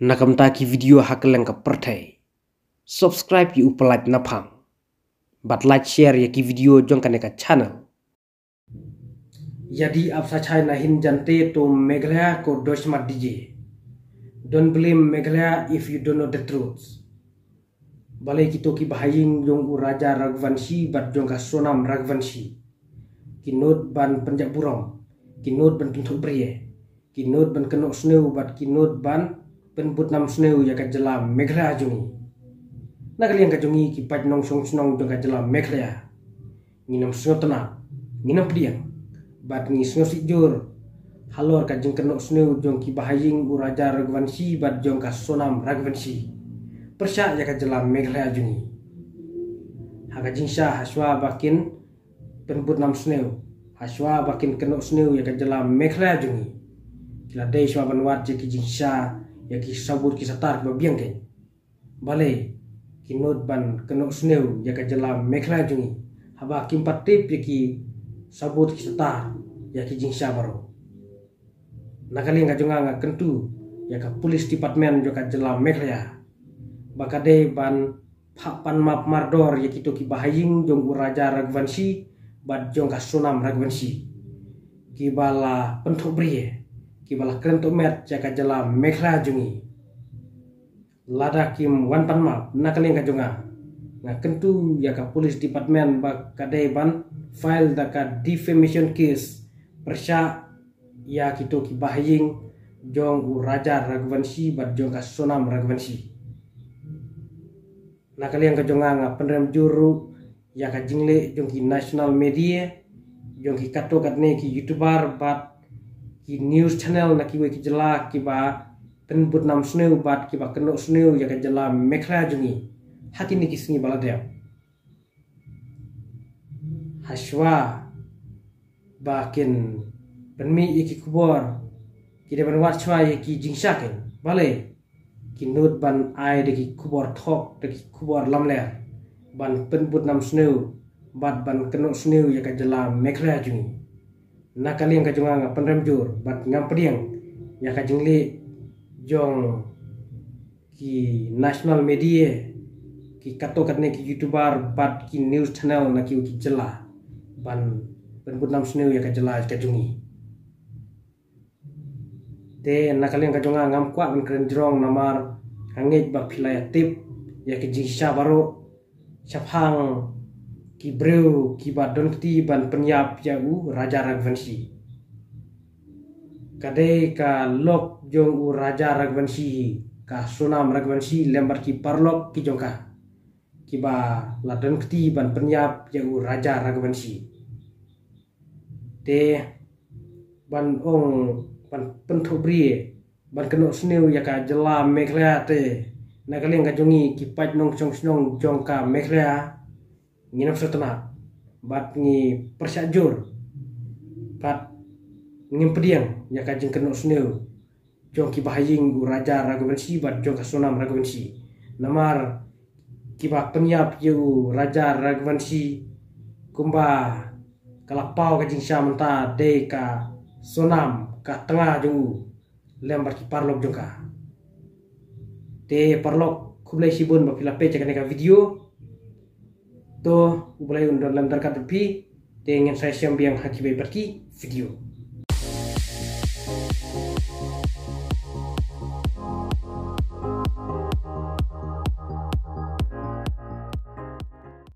Nakam taki video hakeleng ka pertai. Subscribe ki upalike napang. But like share ya ki video jong kaneka channel. Yadi apsa chai na hin jante to Meghalaya ko dosmat DJ. Don't blame Meghalaya if you don't know the truth. Balai kito ki bahaying jong u Raja Raghuvanshi bat jong ka Sonam Raghuvanshi. Ki not ban penjak burong. Ki not ban tuntuk beriye. Ki not ban kenok sneu bat ki not ban penbut nam sneu ya ka jelam Meghalaya jungi. Nakaliang ka jungi ki pat nong song snong jong ka jelam Meghalaya. Nginam snotana, nginam pediang. Bat ngi snosi jur. Halor ka jeng kenok sneu jong ki bahaying u Raja Raghuvanshi bat jong ka Sonam Raghuvanshi. Persya ya ka jelam Meghalaya jungi. Haka jingsha haswa bakin penbut nam sneu. Haswa bakin kenok sneu ya ka jelam Meghalaya jungi. Kila day shwa banwat je ki jingsha ya ki sabur ki satar ba biang ke. Balai ki not ban kenok sneu ya ka jelam Meghalaya jungi. Haba ki patip ya ki sabur ki satar ya ki jingsha baro. Nakali nga junga nga kentu ya ka police department jo ka jelam Meghalaya. Bakade ban pan map mardor ya kito ki bahaying jong u Raja Raghuvanshi bat jong ka Sonam Raghuvanshi. Ki bala pentok beriye. Ki bala krentok met ya ka jelam Meghalaya jungi. Lada kim wan pan map nakali nga junga. Nga kentu ya ka police department bakade ban file da ka defamation case persya ya kito ki bahaying jong u Raja Raghuvanshi bat jong ka Sonam Raghuvanshi. Nakaliang ka jonga nga penrem juru ya ka jingle jong ki national media jong ki kato katne ki youtuber bat ki news channel na ki we ki jela ki ba penbut nam sneu bat ki ba kenok sneu ya ka jela Meghalaya jungi hati ni kisni baladya haswa bakin penmi iki kubor ki depan wat chwa ki jingshaken balai kinut ban ai de ki kubor thok de ki kubor lamler ban penbut nam sneu bat ban kenok sneu ya ka jela Meghalaya jungi. Nakaliang ka junga nga penrem jur bat ngam pediang ya ka jingle jong ki national media ki kato katne ki youtuber bat ki news channel na ki jela ban penbut nam sneu ya ka jela ka jungi. Te nakaliang ka junga ngam kwa ban keren jrong namar hangit bak pilaya tip ya ki jingsha baro syafhang ki breu ki ba don kti ban penyap ya u Raja Raghuvanshi. Kade ka lok jong u Raja Raghuvanshi ka Sonam Raghuvanshi lembar ki parlok ki jongka ki ba la don kti ban penyap ya u Raja Raghuvanshi. Te ban ong ban pentok brie ban kenok sneu ya ka jela Meghalaya te nakaliang ka jongi ki pat nong song snong jong ka Meghalaya nginam sotana bat ngi persyajur pat ngim pediang ya ka jeng kenok sneu jong ki bahaying u Raja Raghuvanshi bat jong ka Sonam Raghuvanshi namar ki ba penyap yu Raja Raghuvanshi kumba kalapau ka jingsha menta de ka Sonam ka tengah jong lembar ki parlok jongka. Te parlok kublai sibun bapila pe cakap neka video. To kublai undang dalam terkat tepi. Te ingin saya siam biang hakibai perki video.